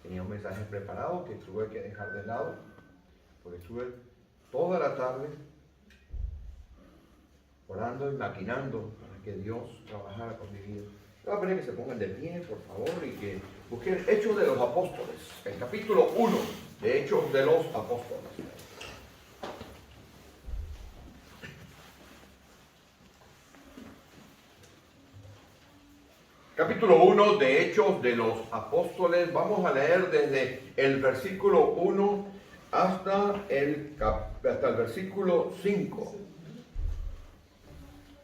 tenía un mensaje preparado que tuve que dejar de lado, porque estuve toda la tarde orando y maquinando para que Dios trabajara con mi vida. Voy a pedir que se pongan de pie, por favor, y que busquen Hechos de los Apóstoles, el capítulo 1 de Hechos de los Apóstoles. Capítulo 1 de Hechos de los Apóstoles. Vamos a leer desde el versículo 1 hasta el versículo 5.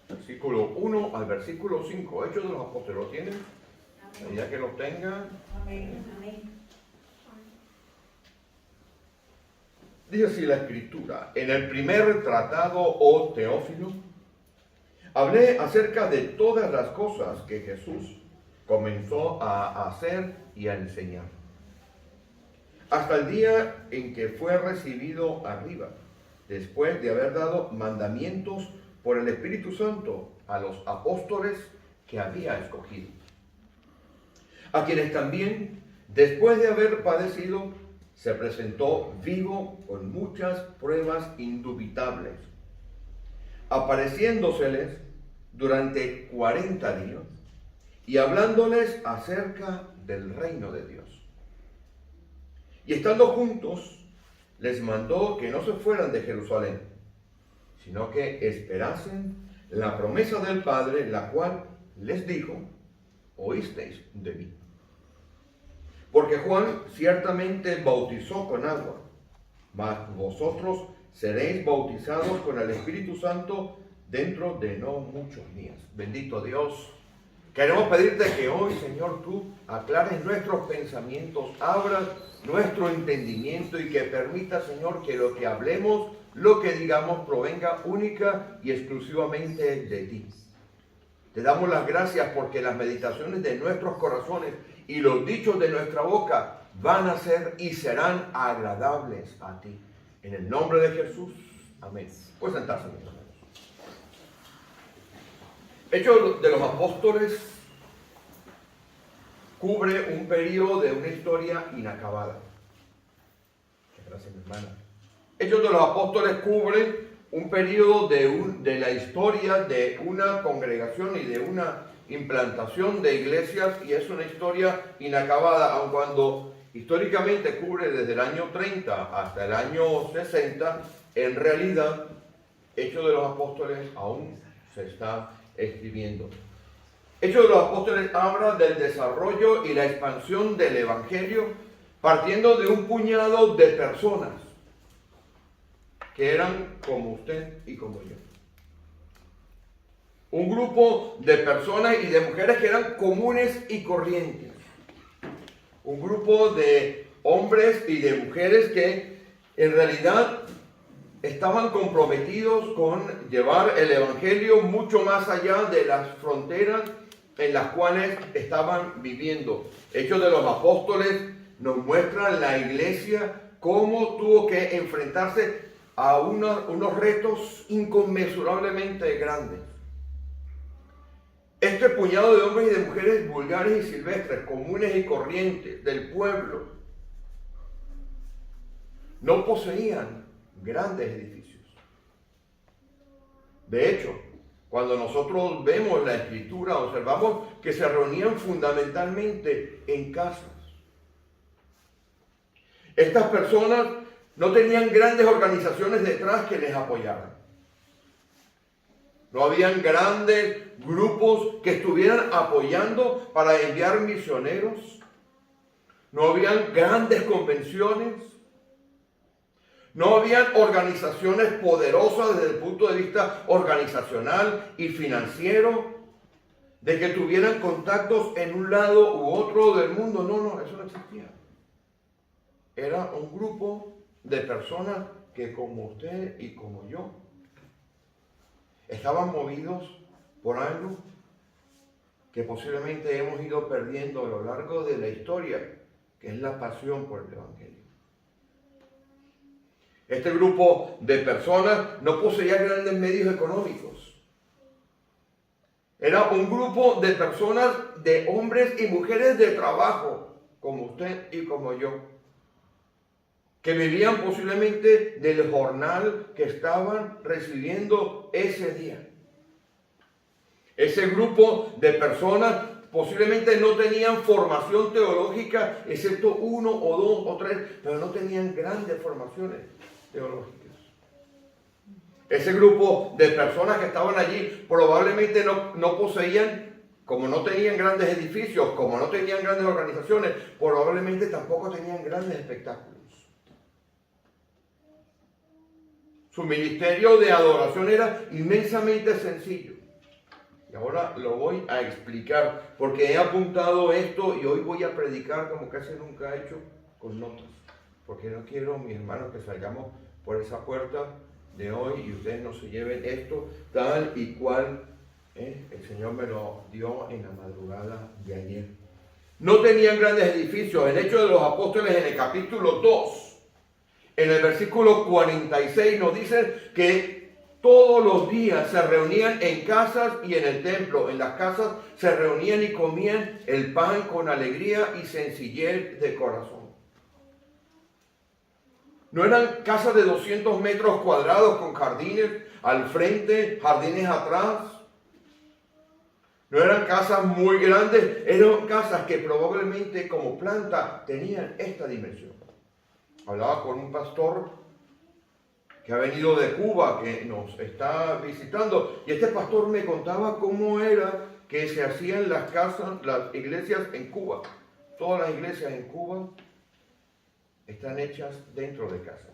Versículo 1 al versículo 5. Hechos de los Apóstoles. ¿Lo tienen? Ya que lo tengan. Amén. Amén. Dice así la Escritura: en el primer tratado, oh Teófilo, hablé acerca de todas las cosas que Jesús comenzó a hacer y a enseñar, hasta el día en que fue recibido arriba, después de haber dado mandamientos por el Espíritu Santo a los apóstoles que había escogido, a quienes también, después de haber padecido, se presentó vivo con muchas pruebas indubitables, apareciéndoseles durante 40 días y hablándoles acerca del reino de Dios. Y estando juntos, les mandó que no se fueran de Jerusalén, sino que esperasen la promesa del Padre, la cual les dijo: oísteis de mí. Porque Juan ciertamente bautizó con agua, mas vosotros seréis bautizados con el Espíritu Santo dentro de no muchos días. Bendito Dios. Queremos pedirte que hoy, Señor, tú aclares nuestros pensamientos, abras nuestro entendimiento y que permita, Señor, que lo que hablemos, lo que digamos, provenga única y exclusivamente de ti. Te damos las gracias porque las meditaciones de nuestros corazones y los dichos de nuestra boca van a ser y serán agradables a ti. En el nombre de Jesús. Amén. Pueden sentarse, mis hermanos. Hechos de los Apóstoles cubre un periodo de una historia inacabada. Gracias, mi hermana. Hechos de los Apóstoles cubre un periodo de la historia de una congregación y de una implantación de iglesias, y es una historia inacabada, aun cuando históricamente cubre desde el año 30 hasta el año 60, en realidad Hechos de los Apóstoles aún se está escribiendo. Hechos de los Apóstoles habla del desarrollo y la expansión del Evangelio partiendo de un puñado de personas que eran como usted y como yo. Un grupo de personas y de mujeres que eran comunes y corrientes. Un grupo de hombres y de mujeres que en realidad estaban comprometidos con llevar el Evangelio mucho más allá de las fronteras en las cuales estaban viviendo. Hechos de los Apóstoles nos muestran la iglesia cómo tuvo que enfrentarse a unos retos inconmensurablemente grandes. Este puñado de hombres y de mujeres vulgares y silvestres, comunes y corrientes del pueblo, no poseían grandes edificios. De hecho, cuando nosotros vemos la Escritura, observamos que se reunían fundamentalmente en casas. Estas personas no tenían grandes organizaciones detrás que les apoyaran. No habían grandes grupos que estuvieran apoyando para enviar misioneros. No habían grandes convenciones. No habían organizaciones poderosas desde el punto de vista organizacional y financiero, de que tuvieran contactos en un lado u otro del mundo. No, eso no existía. Era un grupo de personas que, como usted y como yo, estaban movidos por algo que posiblemente hemos ido perdiendo a lo largo de la historia, que es la pasión por el Evangelio. Este grupo de personas no poseía grandes medios económicos. Era un grupo de personas, de hombres y mujeres de trabajo, como usted y como yo, que vivían posiblemente del jornal que estaban recibiendo ese día. Ese grupo de personas posiblemente no tenían formación teológica, excepto uno o dos o tres, pero no tenían grandes formaciones teológicas. Ese grupo de personas que estaban allí probablemente no poseían, como no tenían grandes edificios, como no tenían grandes organizaciones, probablemente tampoco tenían grandes espectáculos. Su ministerio de adoración era inmensamente sencillo. Y ahora lo voy a explicar, porque he apuntado esto y hoy voy a predicar como casi nunca he hecho, con notas. Porque no quiero, mis hermanos, que salgamos por esa puerta de hoy y ustedes no se lleven esto tal y cual el Señor me lo dio en la madrugada de ayer. No tenían grandes edificios. En Hechos de los Apóstoles, en el capítulo 2, en el versículo 46, nos dice que todos los días se reunían en casas y en el templo. En las casas se reunían y comían el pan con alegría y sencillez de corazón. No eran casas de 200 metros cuadrados con jardines al frente, jardines atrás. No eran casas muy grandes, eran casas que probablemente como planta tenían esta dimensión. Hablaba con un pastor que ha venido de Cuba, que nos está visitando, y este pastor me contaba cómo era que se hacían las casas, las iglesias en Cuba. Todas las iglesias en Cuba están hechas dentro de casas.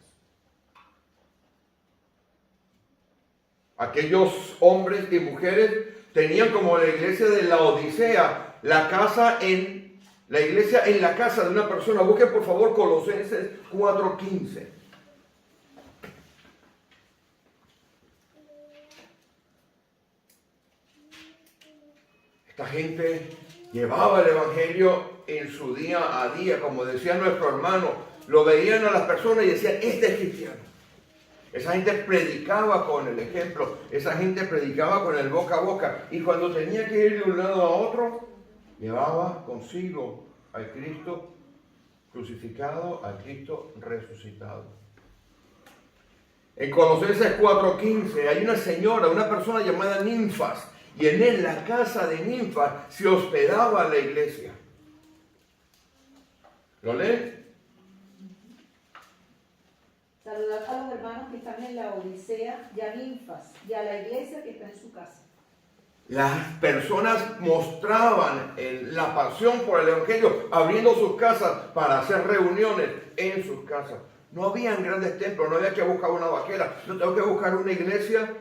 Aquellos hombres y mujeres tenían, como la iglesia de la Odisea, la iglesia en la casa de una persona. Busquen por favor Colosenses 4:15. Esta gente llevaba el evangelio en su día a día, como decía nuestro hermano. Lo veían a las personas y decían, este es cristiano. Esa gente predicaba con el ejemplo, esa gente predicaba con el boca a boca. Y cuando tenía que ir de un lado a otro, llevaba consigo al Cristo crucificado, al Cristo resucitado. En Colosenses 4:15 hay una señora, una persona llamada Ninfas, y en la casa de Ninfas se hospedaba la iglesia. ¿Lo lee? Saludad a los hermanos que están en la Odisea y a Ninfas y a la iglesia que está en su casa. Las personas mostraban la pasión por el evangelio, abriendo sus casas para hacer reuniones en sus casas. No habían grandes templos, no había que buscar una vaquera, no tengo que buscar una iglesia,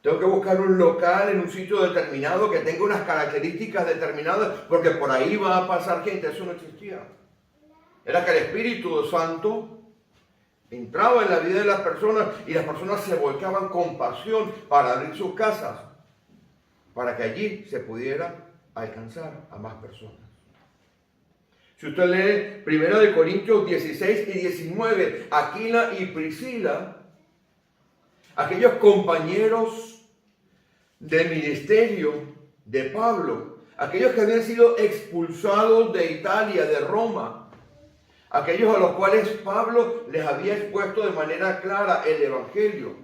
tengo que buscar un local en un sitio determinado que tenga unas características determinadas, porque por ahí va a pasar gente. Eso no existía. Era que el Espíritu Santo entraba en la vida de las personas y las personas se volcaban con pasión para abrir sus casas, para que allí se pudiera alcanzar a más personas. Si usted lee 1 Corintios 16 y 19, Aquila y Priscila, aquellos compañeros de ministerio de Pablo, aquellos que habían sido expulsados de Italia, de Roma, aquellos a los cuales Pablo les había expuesto de manera clara el evangelio,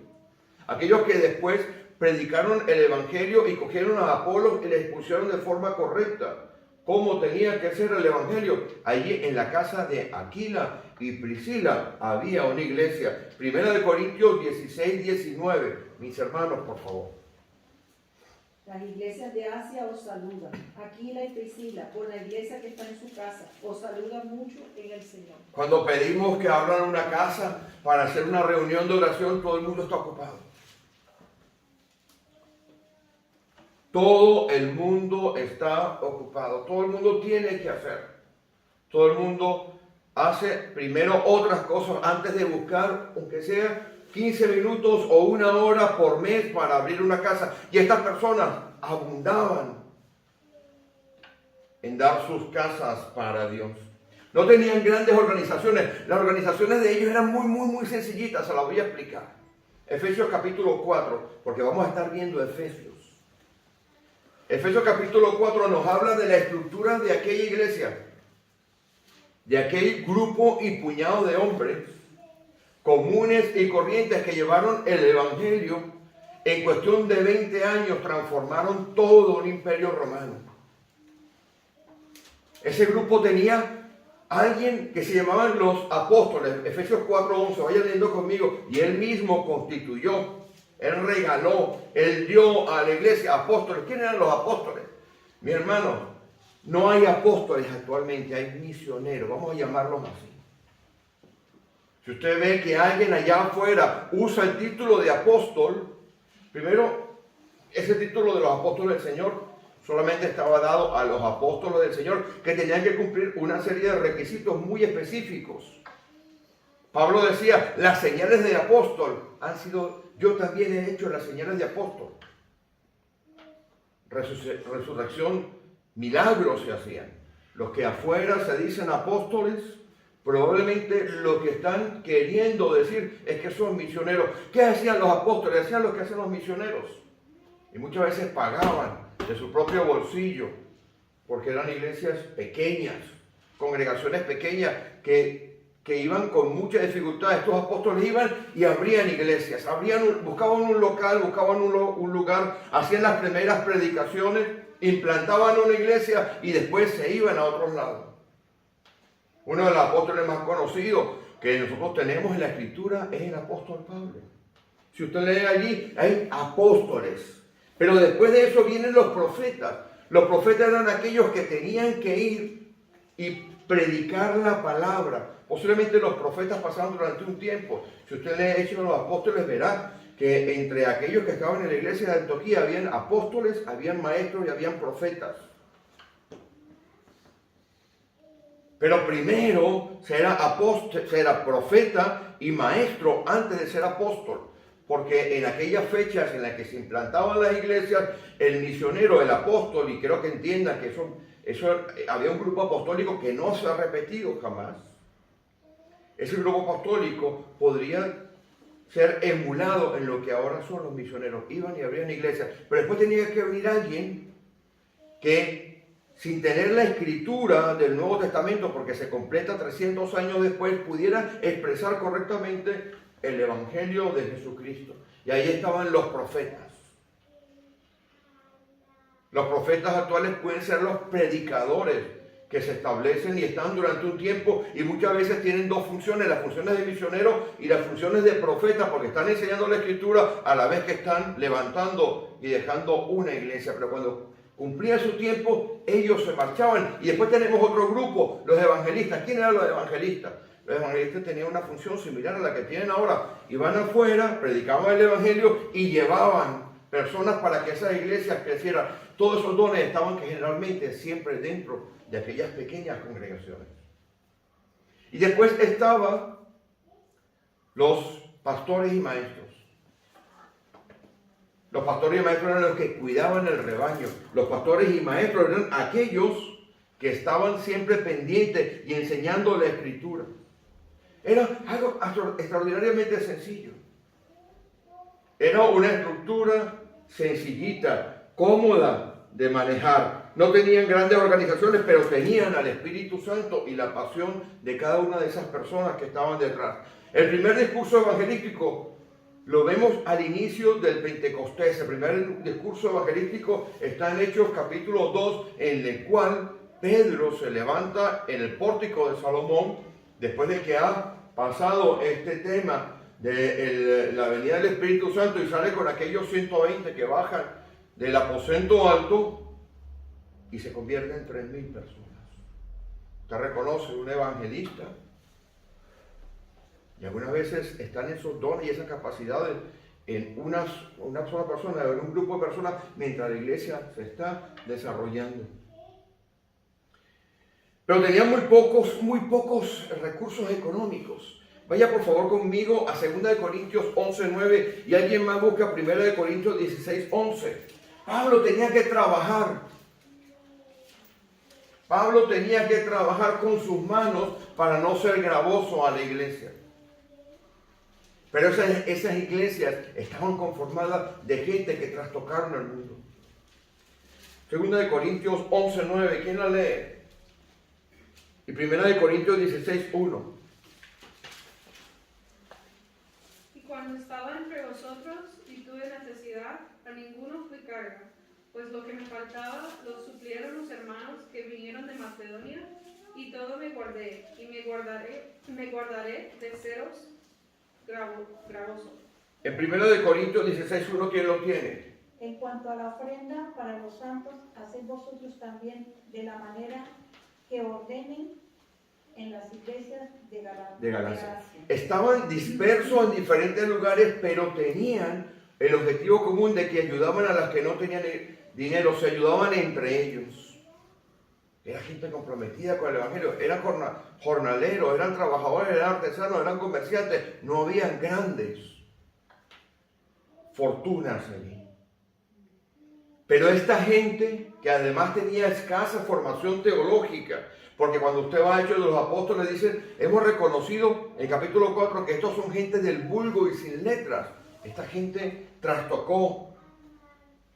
aquellos que después predicaron el evangelio y cogieron a Apolos y le expusieron de forma correcta cómo tenía que ser el evangelio. Allí en la casa de Aquila y Priscila había una iglesia. 1 Corintios 16, 19. Mis hermanos, por favor. Las iglesias de Asia os saludan. Aquila y Priscila, por la iglesia que está en su casa, os saludan mucho en el Señor. Cuando pedimos que abran una casa para hacer una reunión de oración, todo el mundo está ocupado. Todo el mundo está ocupado. Todo el mundo tiene que hacer. Todo el mundo hace primero otras cosas antes de buscar, aunque sea 15 minutos o una hora por mes para abrir una casa. Y estas personas abundaban en dar sus casas para Dios. No tenían grandes organizaciones. Las organizaciones de ellos eran muy sencillitas. Se las voy a explicar. Efesios capítulo 4, porque vamos a estar viendo Efesios. Efesios capítulo 4 nos habla de la estructura de aquella iglesia. de aquel grupo y puñado de hombres comunes y corrientes que llevaron el evangelio. En cuestión de 20 años transformaron todo un imperio romano. Ese grupo tenía alguien que se llamaban los apóstoles, Efesios 4:11, vaya leyendo conmigo, y él mismo constituyó, él regaló, él dio a la iglesia apóstoles. ¿Quiénes eran los apóstoles? Mi hermano, no hay apóstoles actualmente, hay misioneros, vamos a llamarlos así. Si usted ve que alguien allá afuera usa el título de apóstol, primero, ese título de los apóstoles del Señor solamente estaba dado a los apóstoles del Señor, que tenían que cumplir una serie de requisitos muy específicos. Pablo decía, las señales de apóstol han sido, yo también he hecho las señales de apóstol. Resurrección, milagros se hacían. Los que afuera se dicen apóstoles, probablemente lo que están queriendo decir es que son misioneros. ¿Qué hacían los apóstoles? Hacían lo que hacen los misioneros. Y muchas veces pagaban de su propio bolsillo, porque eran iglesias pequeñas, congregaciones pequeñas que iban con mucha dificultad. Estos apóstoles iban y abrían iglesias, buscaban un local, buscaban un lugar, hacían las primeras predicaciones, implantaban una iglesia y después se iban a otros lados. Uno de los apóstoles más conocidos que nosotros tenemos en la Escritura es el apóstol Pablo. Si usted lee allí, hay apóstoles. Pero después de eso vienen los profetas. Los profetas eran aquellos que tenían que ir y predicar la palabra. Posiblemente los profetas pasaron durante un tiempo. Si usted lee Hechos de los Apóstoles, verá que entre aquellos que estaban en la iglesia de Antioquía habían apóstoles, habían maestros y habían profetas. Pero primero se era profeta y maestro antes de ser apóstol. Porque en aquellas fechas en las que se implantaban las iglesias, el misionero, el apóstol, y creo que entiendan que eso había un grupo apostólico que no se ha repetido jamás. Ese grupo apostólico podría ser emulado en lo que ahora son los misioneros. Iban y abrían iglesias, pero después tenía que venir alguien que, sin tener la escritura del Nuevo Testamento, porque se completa 300 años después, pudiera expresar correctamente el Evangelio de Jesucristo. Y ahí estaban los profetas. Los profetas actuales pueden ser los predicadores que se establecen y están durante un tiempo y muchas veces tienen dos funciones, las funciones de misionero y las funciones de profeta, porque están enseñando la Escritura a la vez que están levantando y dejando una iglesia. Pero cuando cumplía su tiempo, ellos se marchaban. Y después tenemos otro grupo, los evangelistas. ¿Quién eran los evangelistas? Los evangelistas tenían una función similar a la que tienen ahora. Iban afuera, predicaban el evangelio y llevaban personas para que esas iglesias crecieran. Todos esos dones estaban generalmente siempre dentro de aquellas pequeñas congregaciones. Y después estaban los pastores y maestros. Los pastores y maestros eran los que cuidaban el rebaño. Los pastores y maestros eran aquellos que estaban siempre pendientes y enseñando la Escritura. Era algo extraordinariamente sencillo. Era una estructura sencillita, cómoda de manejar. No tenían grandes organizaciones, pero tenían al Espíritu Santo y la pasión de cada una de esas personas que estaban detrás. El primer discurso evangelístico lo vemos al inicio del Pentecostés. El primer discurso evangelístico está en Hechos capítulo 2, en el cual Pedro se levanta en el pórtico de Salomón, después de que ha pasado este tema de la venida del Espíritu Santo, y sale con aquellos 120 que bajan del aposento alto y se convierten en 3,000 personas. Usted reconoce un evangelista, y algunas veces están esos dones y esas capacidades en una sola persona, en un grupo de personas, mientras la iglesia se está desarrollando. Pero tenían muy pocos recursos económicos. Vaya por favor conmigo a 2 Corintios 11:9, y alguien más busca 1 Corintios 16:11. Pablo tenía que trabajar. Pablo tenía que trabajar con sus manos para no ser gravoso a la iglesia. Pero esas iglesias estaban conformadas de gente que trastocaron el mundo. 2 Corintios 11:9, ¿quién la lee? Y 1 Corintios 16:1. Y cuando estaba entre vosotros y tuve necesidad, a ninguno fui carga, pues lo que me faltaba lo suplieron los hermanos que vinieron de Macedonia, y todo me guardé, y me guardaré de seros gravoso. En 1 Corintios 16:1, ¿quién lo tiene? En cuanto a la ofrenda para los santos, haced vosotros también de la manera que ordenen en las iglesias de Galacia. Estaban dispersos en diferentes lugares, pero tenían el objetivo común de que ayudaban a las que no tenían dinero, se ayudaban entre ellos. Era gente comprometida con el Evangelio, eran jornaleros, eran trabajadores, eran artesanos, eran comerciantes, no habían grandes fortunas allí. Pero esta gente, que además tenía escasa formación teológica, porque cuando usted va a Hechos de los Apóstoles, dicen, hemos reconocido en capítulo 4 que estos son gente del vulgo y sin letras. Esta gente trastocó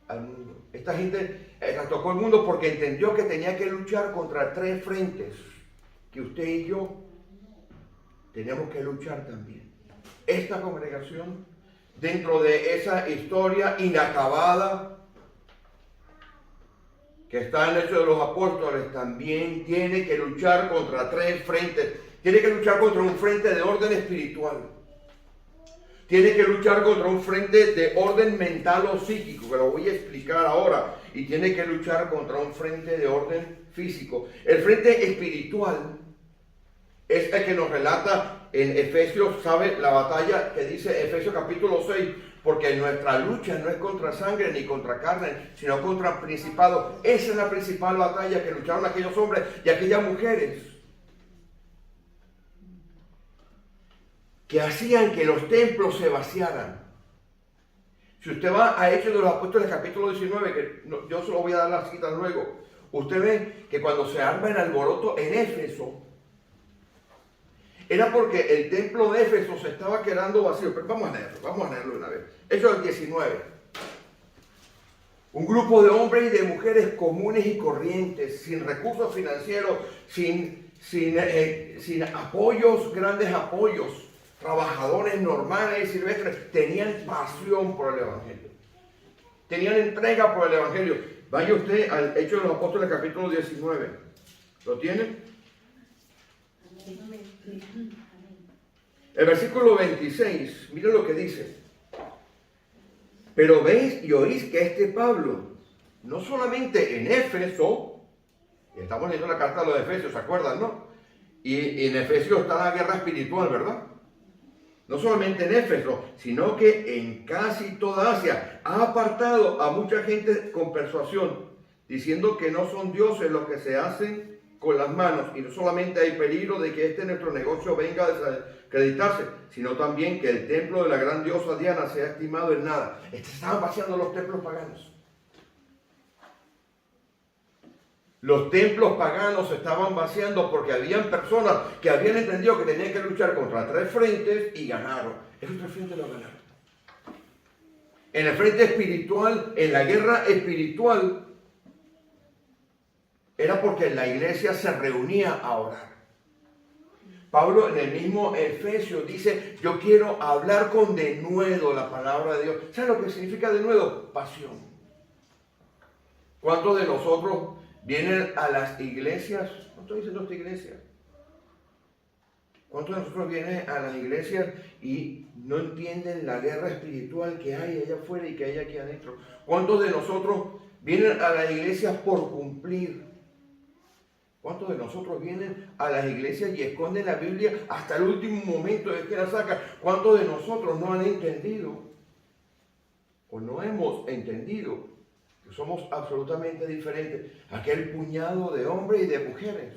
al mundo. Esta gente trastocó el mundo porque entendió que tenía que luchar contra 3 frentes, que usted y yo tenemos que luchar también. Esta congregación, dentro de esa historia inacabada, que está en el Hecho de los Apóstoles, también tiene que luchar contra 3 frentes. Tiene que luchar contra un frente de orden espiritual. Tiene que luchar contra un frente de orden mental o psíquico, que lo voy a explicar ahora. Y tiene que luchar contra un frente de orden físico. El frente espiritual es el que nos relata en Efesios, ¿sabe? La batalla que dice Efesios capítulo 6. Porque nuestra lucha no es contra sangre ni contra carne, sino contra principados. Esa es la principal batalla que lucharon aquellos hombres y aquellas mujeres, que hacían que los templos se vaciaran. Si usted va a Hechos de los Apóstoles capítulo 19, que yo se lo voy a dar las citas luego, usted ve que cuando se arma el alboroto en Éfeso, era porque el templo de Éfeso se estaba quedando vacío. Pero vamos a leerlo una vez. Hechos 19. Un grupo de hombres y de mujeres comunes y corrientes, sin recursos financieros, sin apoyos, grandes apoyos, trabajadores normales y silvestres, tenían pasión por el Evangelio. Tenían entrega por el Evangelio. Vaya usted al Hechos de los Apóstoles capítulo 19. ¿Lo tiene? El versículo 26, mire lo que dice. Pero veis y oís que este Pablo, no solamente en Éfeso, estamos leyendo la carta de los Efesios, ¿se acuerdan, no? Y en Efesios está la guerra espiritual, ¿verdad? No solamente en Éfeso, sino que en casi toda Asia ha apartado a mucha gente con persuasión, diciendo que no son dioses los que se hacen con las manos, y no solamente hay peligro de que nuestro negocio venga a desacreditarse, sino también que el templo de la gran diosa Diana sea estimado en nada. Estaban vaciando los templos paganos. Los templos paganos se estaban vaciando porque habían personas que habían entendido que tenían que luchar contra 3 frentes y ganaron. Esos 3 frentes los ganaron. En el frente espiritual, en la guerra espiritual, era porque la iglesia se reunía a orar. Pablo en el mismo Efesios dice, yo quiero hablar con denuedo la palabra de Dios. ¿Saben lo que significa denuedo? Pasión. ¿Cuántos de nosotros vienen a las iglesias? No estoy diciendo esta iglesia. ¿Cuántos de nosotros vienen a las iglesias y no entienden la guerra espiritual que hay allá afuera y que hay aquí adentro? ¿Cuántos de nosotros vienen a las iglesias por cumplir? ¿Cuántos de nosotros vienen a las iglesias y esconden la Biblia hasta el último momento de que la sacan? ¿Cuántos de nosotros no han entendido o no hemos entendido que somos absolutamente diferentes? Aquel puñado de hombres y de mujeres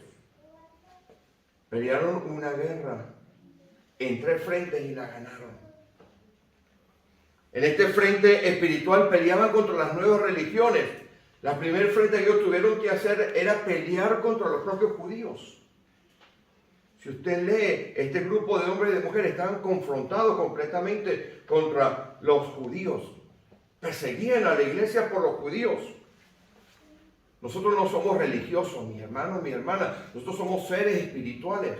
pelearon una guerra en 3 frentes y la ganaron. En este frente espiritual peleaban contra las nuevas religiones. La primera frente que ellos tuvieron que hacer era pelear contra los propios judíos. Si usted lee, este grupo de hombres y de mujeres estaban confrontados completamente contra los judíos. Perseguían a la iglesia por los judíos. Nosotros no somos religiosos, mis hermanos, mis hermanas. Nosotros somos seres espirituales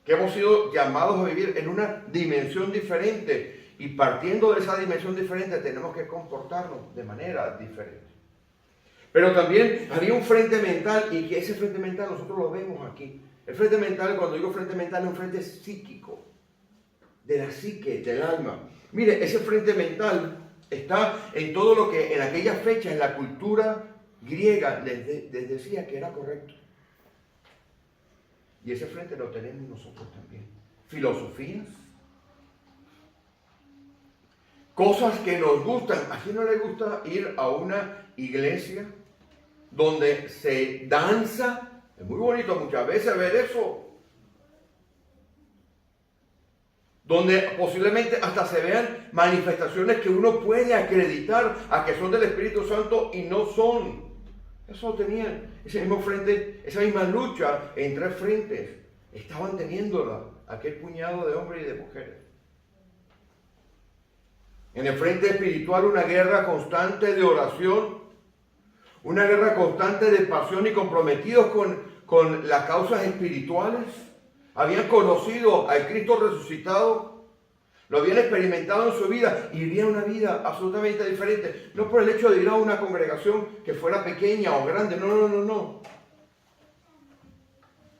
que hemos sido llamados a vivir en una dimensión diferente. Y partiendo de esa dimensión diferente tenemos que comportarnos de manera diferente. Pero también había un frente mental, y que ese frente mental nosotros lo vemos aquí. El frente mental, cuando digo frente mental, es un frente psíquico, de la psique, del alma. Mire, ese frente mental está en todo lo que en aquellas fechas, en la cultura griega, les decía que era correcto. Y ese frente lo tenemos nosotros también. Filosofías, cosas que nos gustan. ¿A quién no le gusta ir a una iglesia donde se danza? Es muy bonito muchas veces ver eso. Donde posiblemente hasta se vean manifestaciones que uno puede acreditar a que son del Espíritu Santo y no son. Eso tenían, ese mismo frente, esa misma lucha en tres frentes. Estaban teniéndola aquel puñado de hombres y de mujeres. En el frente espiritual, una guerra constante de oración, una guerra constante de pasión y comprometidos con las causas espirituales. Habían conocido al Cristo resucitado, lo habían experimentado en su vida y vivían una vida absolutamente diferente. No por el hecho de ir a una congregación que fuera pequeña o grande, no.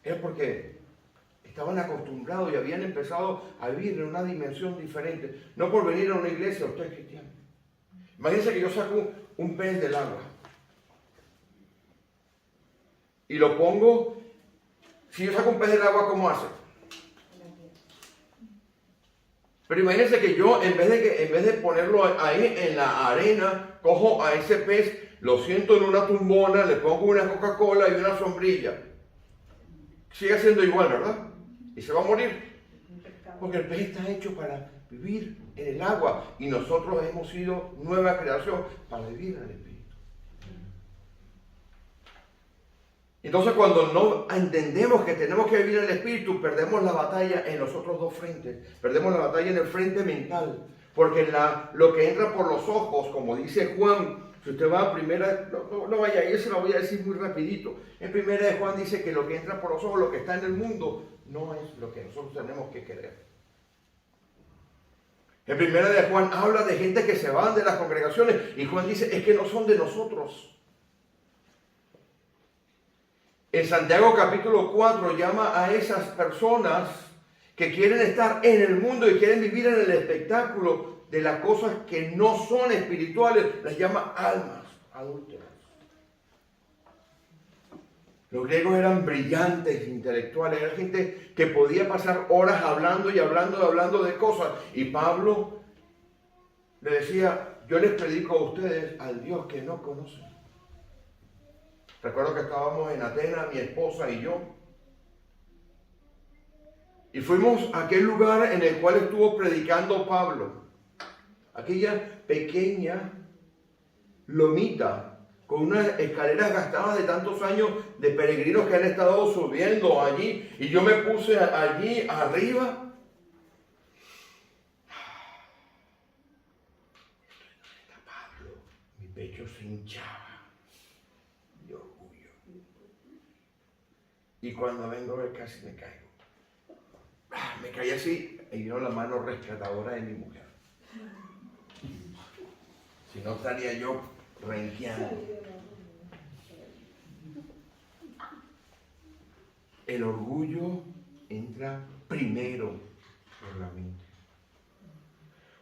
Es porque estaban acostumbrados y habían empezado a vivir en una dimensión diferente. No por venir a una iglesia, usted es cristiano. Imagínense que yo saco un pez del agua y lo pongo. Si yo saco un pez del agua, ¿cómo hace? Pero imagínense que yo, en vez de ponerlo ahí en la arena, cojo a ese pez, lo siento en una tumbona, le pongo una Coca-Cola y una sombrilla. Sigue siendo igual, ¿verdad? Y se va a morir. Porque el pez está hecho para vivir en el agua y nosotros hemos sido nueva creación para vivir en el Espíritu. Entonces, cuando no entendemos que tenemos que vivir en el Espíritu, perdemos la batalla en los otros dos frentes. Perdemos la batalla en el frente mental. Porque lo que entra por los ojos, como dice Juan, si usted va a primera, no vaya ahí, se lo voy a decir muy rapidito. En primera de Juan dice que lo que entra por los ojos, lo que está en el mundo, no es lo que nosotros tenemos que querer. En primera de Juan habla de gente que se van de las congregaciones y Juan dice, es que no son de nosotros. En Santiago capítulo 4 llama a esas personas que quieren estar en el mundo y quieren vivir en el espectáculo de las cosas que no son espirituales, las llama almas adúlteras. Los griegos eran brillantes, intelectuales, era gente que podía pasar horas hablando y hablando de cosas. Y Pablo le decía, yo les predico a ustedes al Dios que no conocen. Recuerdo que estábamos en Atenas, mi esposa y yo. Y fuimos a aquel lugar en el cual estuvo predicando Pablo. Aquella pequeña lomita con unas escaleras gastadas de tantos años de peregrinos que han estado subiendo allí. Y yo me puse allí arriba. Pablo, mi pecho se hinchaba. Y cuando vengo a ver casi me caigo. Me caí así y vino la mano rescatadora de mi mujer. Si no estaría yo renqueando. El orgullo entra primero por la mente.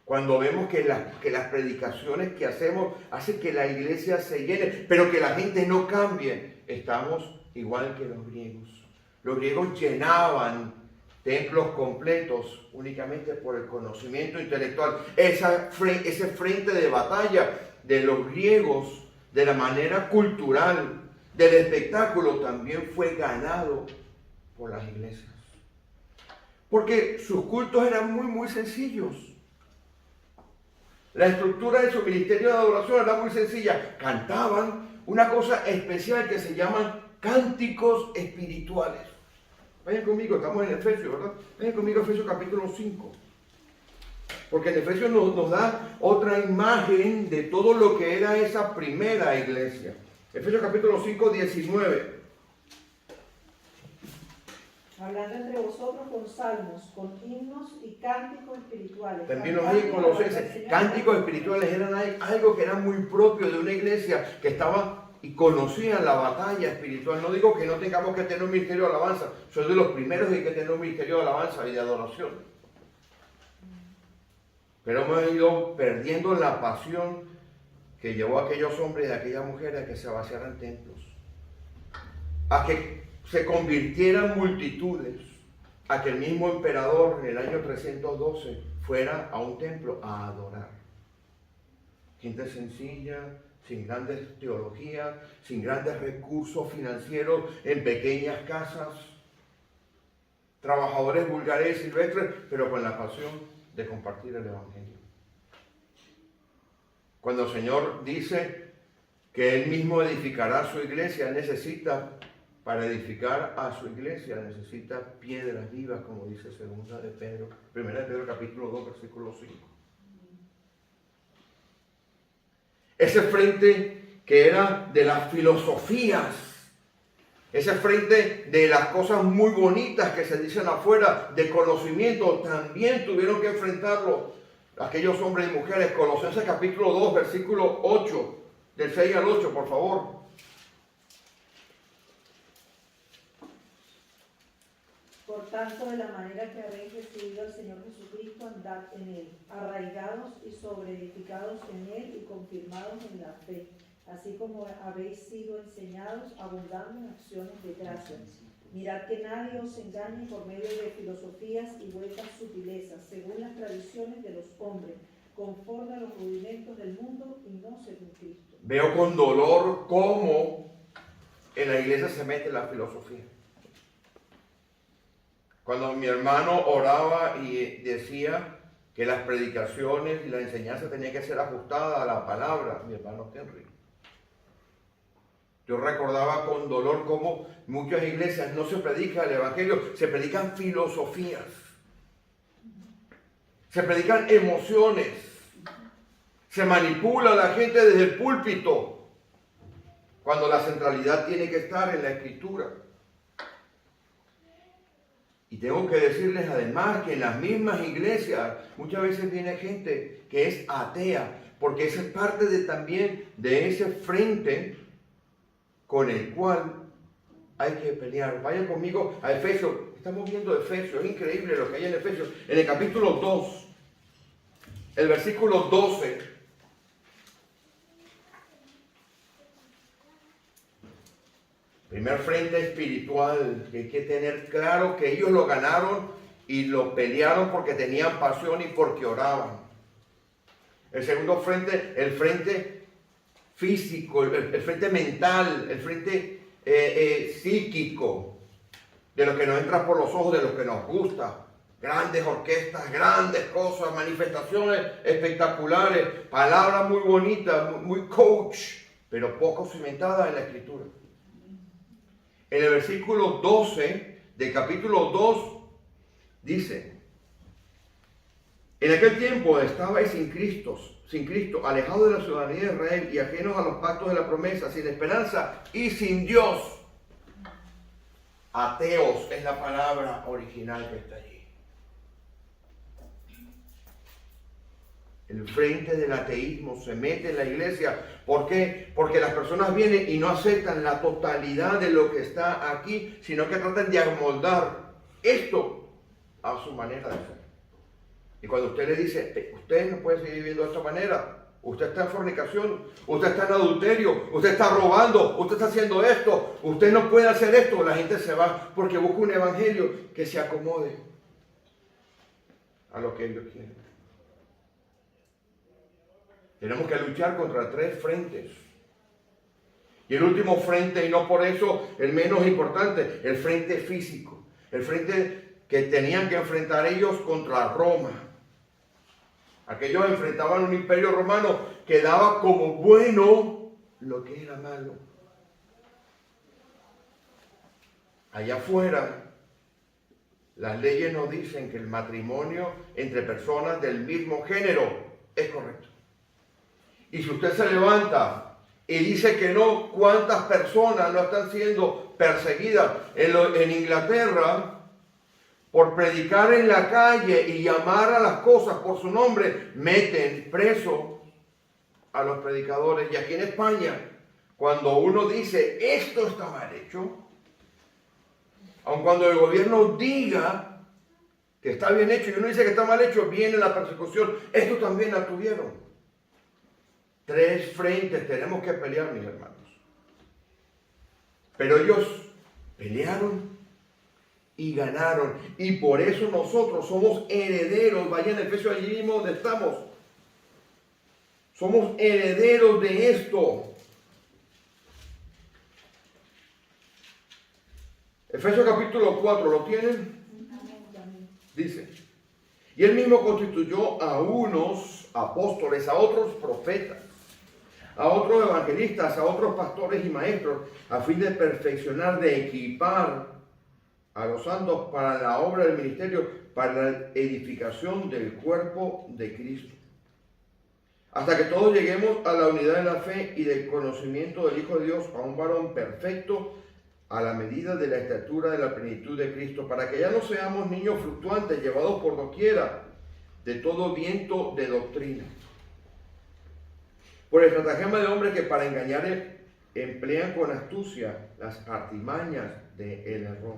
Cuando vemos que las predicaciones que hacemos hacen que la iglesia se llene, pero que la gente no cambie, estamos igual que los griegos. Los griegos llenaban templos completos únicamente por el conocimiento intelectual. Ese frente de batalla de los griegos, de la manera cultural, del espectáculo, también fue ganado por las iglesias. Porque sus cultos eran muy sencillos. La estructura de su ministerio de adoración era muy sencilla. Cantaban una cosa especial que se llaman cánticos espirituales. Vayan conmigo, estamos en Efesios, ¿verdad? Vayan conmigo a Efesios capítulo 5. Porque en Efesios nos da otra imagen de todo lo que era esa primera iglesia. Efesios capítulo 5, 19. Hablando entre vosotros con salmos, con himnos y cánticos espirituales. También los hay en Colosenses. Cánticos espirituales eran algo que era muy propio de una iglesia que estaba y conocían la batalla espiritual. No digo que no tengamos que tener un ministerio de alabanza. Soy de los primeros que hay que tener un ministerio de alabanza y de adoración. Pero hemos ido perdiendo la pasión que llevó a aquellos hombres y a aquellas mujeres a que se vaciaran templos, a que se convirtieran multitudes, a que el mismo emperador en el año 312 fuera a un templo a adorar. Gente sencilla, sin grandes teologías, sin grandes recursos financieros, en pequeñas casas, trabajadores vulgares y silvestres, pero con la pasión de compartir el Evangelio. Cuando el Señor dice que Él mismo edificará su iglesia, para edificar a su iglesia necesita piedras vivas, como dice 1 de Pedro capítulo 2, versículo 5. Ese frente que era de las filosofías, ese frente de las cosas muy bonitas que se dicen afuera, de conocimiento, también tuvieron que enfrentarlo aquellos hombres y mujeres. Colosenses capítulo 2, versículo 8, del 6 al 8, por favor. Por tanto, de la manera que habéis recibido al Señor Jesucristo, andad en Él, arraigados y sobreedificados en Él y confirmados en la fe, así como habéis sido enseñados, abundando en acciones de gracia. Mirad que nadie os engañe por medio de filosofías y huecas sutilezas, según las tradiciones de los hombres, conforme a los rudimentos del mundo y no según Cristo. Veo con dolor cómo en la iglesia se mete la filosofía. Cuando mi hermano oraba y decía que las predicaciones y la enseñanza tenía que ser ajustada a la palabra, mi hermano Henry, yo recordaba con dolor cómo muchas iglesias no se predica el evangelio, se predican filosofías, se predican emociones, se manipula a la gente desde el púlpito, cuando la centralidad tiene que estar en la escritura. Y tengo que decirles además que en las mismas iglesias muchas veces viene gente que es atea, porque esa es parte también de ese frente con el cual hay que pelear. Vayan conmigo a Efesios. Estamos viendo Efesios, es increíble lo que hay en Efesios. En el capítulo 2, el versículo 12. Primer frente espiritual, que hay que tener claro que ellos lo ganaron y lo pelearon porque tenían pasión y porque oraban. El segundo frente, el frente físico, el frente mental, el frente psíquico, de lo que nos entra por los ojos, de lo que nos gusta. Grandes orquestas, grandes cosas, manifestaciones espectaculares, palabras muy bonitas, muy coach, pero poco cimentadas en la escritura. En el versículo 12 del capítulo 2 dice: en aquel tiempo estabais sin Cristo, alejados de la ciudadanía de Israel y ajenos a los pactos de la promesa, sin esperanza y sin Dios. Ateos es la palabra original que está allí. El frente del ateísmo se mete en la iglesia. ¿Por qué? Porque las personas vienen y no aceptan la totalidad de lo que está aquí, sino que tratan de amoldar esto a su manera de ser. Y cuando usted le dice, usted no puede seguir viviendo de esta manera, usted está en fornicación, usted está en adulterio, usted está robando, usted está haciendo esto, usted no puede hacer esto, la gente se va porque busca un evangelio que se acomode a lo que ellos quieren. Tenemos que luchar contra 3 frentes. Y el último frente, y no por eso el menos importante, el frente físico. El frente que tenían que enfrentar ellos contra Roma. Aquellos enfrentaban un imperio romano que daba como bueno lo que era malo. Allá afuera, las leyes nos dicen que el matrimonio entre personas del mismo género es correcto. Y si usted se levanta y dice que no, ¿cuántas personas no están siendo perseguidas en Inglaterra por predicar en la calle y llamar a las cosas por su nombre? Meten preso a los predicadores. Y aquí en España, cuando uno dice esto está mal hecho, aun cuando el gobierno diga que está bien hecho y uno dice que está mal hecho, viene la persecución. Esto también la tuvieron. 3 frentes tenemos que pelear, mis hermanos. Pero ellos pelearon y ganaron. Y por eso nosotros somos herederos. Vayan a Efesios, allí mismo donde estamos. Somos herederos de esto. Efesios capítulo 4, ¿lo tienen? Dice: y él mismo constituyó a unos apóstoles, a otros profetas, a otros evangelistas, a otros pastores y maestros, a fin de perfeccionar, de equipar a los santos para la obra del ministerio, para la edificación del cuerpo de Cristo, hasta que todos lleguemos a la unidad de la fe y del conocimiento del Hijo de Dios, a un varón perfecto, a la medida de la estatura de la plenitud de Cristo, para que ya no seamos niños fluctuantes, llevados por doquiera de todo viento de doctrina, por estratagema de hombres que para engañar emplean con astucia las artimañas del error,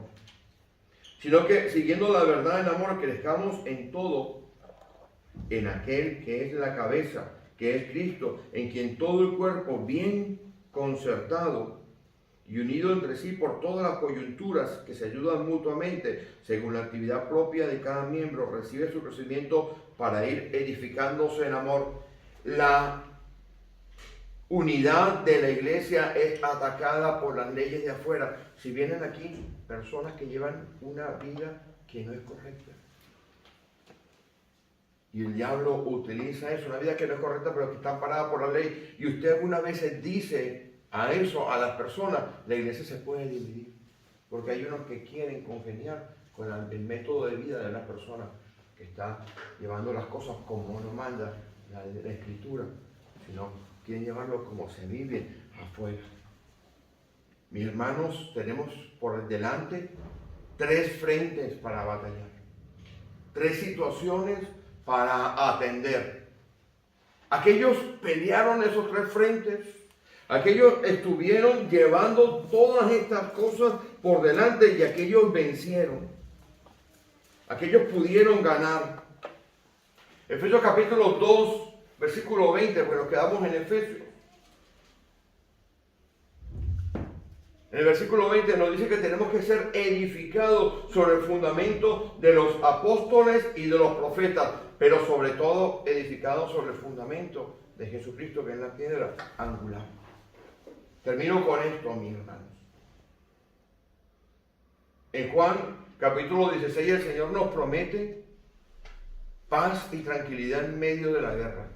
sino que siguiendo la verdad en amor crezcamos en todo en aquel que es la cabeza, que es Cristo, en quien todo el cuerpo bien concertado y unido entre sí por todas las coyunturas que se ayudan mutuamente según la actividad propia de cada miembro, recibe su crecimiento para ir edificándose en amor. La unidad de la iglesia es atacada por las leyes de afuera. Si vienen aquí personas que llevan una vida que no es correcta, y el diablo utiliza eso, una vida que no es correcta pero que está parada por la ley, y usted algunas veces dice a eso, a las personas, la iglesia se puede dividir, porque hay unos que quieren congeniar con el método de vida de la persona que está llevando las cosas como nos manda la Escritura, sino quieren llevarlo como se vive afuera. Mis hermanos, tenemos por delante 3 frentes para batallar, 3 situaciones para atender. Aquellos pelearon esos 3 frentes. Aquellos estuvieron llevando todas estas cosas por delante y aquellos vencieron. Aquellos pudieron ganar. Efesios capítulo 2, versículo 20, pues nos quedamos en Efesios. En el versículo 20 nos dice que tenemos que ser edificados sobre el fundamento de los apóstoles y de los profetas, pero sobre todo edificados sobre el fundamento de Jesucristo, que es la piedra angular. Termino con esto, mis hermanos. En Juan capítulo 16 el Señor nos promete paz y tranquilidad en medio de la guerra,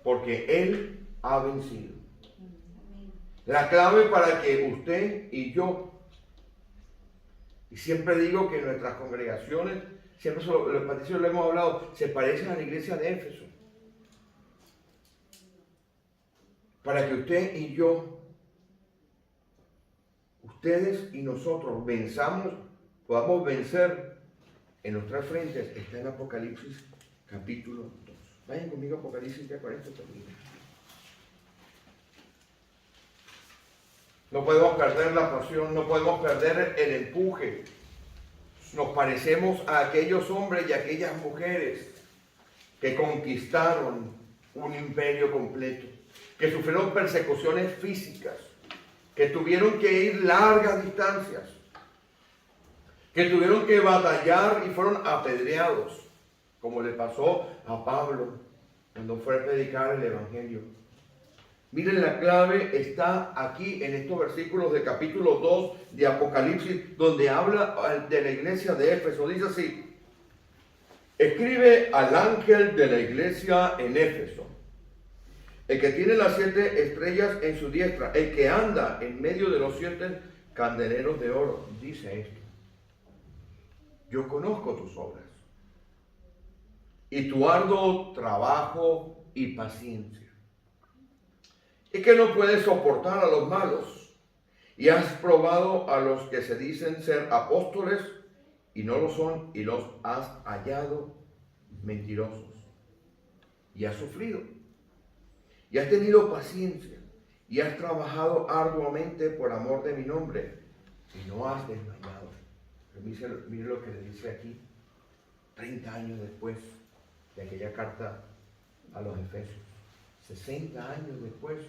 porque Él ha vencido. La clave para que usted y yo, y siempre digo que nuestras congregaciones, siempre los patricios lo hemos hablado, se parecen a la iglesia de Éfeso. Para que usted y yo, ustedes y nosotros venzamos, podamos vencer en los 3 frentes, está en Apocalipsis capítulo 2. Vayan conmigo a Apocalipsis, ya con esto termino. No podemos perder la pasión, no podemos perder el empuje. Nos parecemos a aquellos hombres y aquellas mujeres que conquistaron un imperio completo, que sufrieron persecuciones físicas, que tuvieron que ir largas distancias, que tuvieron que batallar y fueron apedreados, como le pasó a Pablo cuando fue a predicar el Evangelio. Miren, la clave está aquí en estos versículos de capítulo 2 de Apocalipsis, donde habla de la iglesia de Éfeso. Dice así: escribe al ángel de la iglesia en Éfeso, el que tiene las 7 estrellas en su diestra, el que anda en medio de los 7 candeleros de oro, dice esto: yo conozco tus obras y tu arduo trabajo y paciencia, y que no puedes soportar a los malos, y has probado a los que se dicen ser apóstoles y no lo son, y los has hallado mentirosos, y has sufrido, y has tenido paciencia, y has trabajado arduamente por amor de mi nombre, y no has desmayado. Mire lo que le dice aquí, 30 años después de aquella carta a los Efesios, 60 años después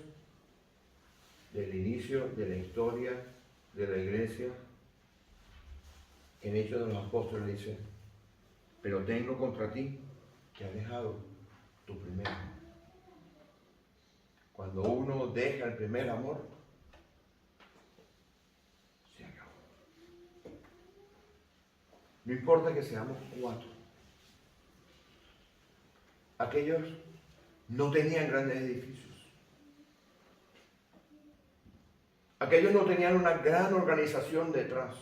del inicio de la historia de la iglesia. En Hechos de los Apóstoles dice: pero tengo contra ti que has dejado tu primer amor. Cuando uno deja el primer amor, se acabó. No importa que seamos 4. Aquellos no tenían grandes edificios. Aquellos no tenían una gran organización detrás.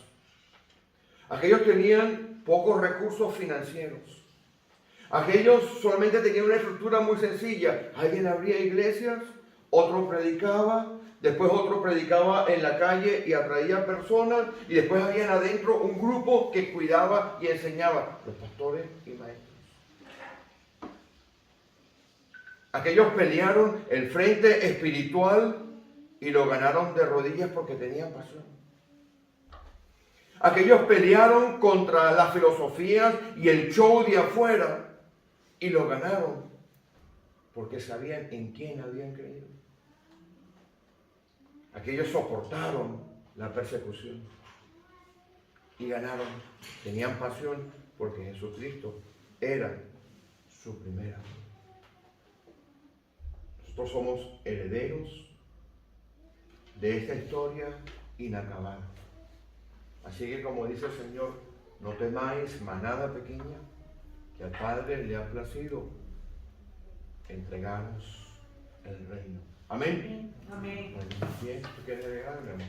Aquellos tenían pocos recursos financieros. Aquellos solamente tenían una estructura muy sencilla. Alguien abría iglesias, otro predicaba, después otro predicaba en la calle y atraía personas, y después habían adentro un grupo que cuidaba y enseñaba, los pastores y maestros. Aquellos pelearon el frente espiritual y lo ganaron de rodillas porque tenían pasión. Aquellos pelearon contra las filosofías y el show de afuera y lo ganaron porque sabían en quién habían creído. Aquellos soportaron la persecución y ganaron. Tenían pasión porque Jesucristo era su primer amor. Nosotros somos herederos de esta historia inacabada. Así que, como dice el Señor, no temáis, manada pequeña, que al Padre le ha placido entregaros el reino. Amén. Amén. Bueno, bien, ¿tú quieres agregar, mi amor?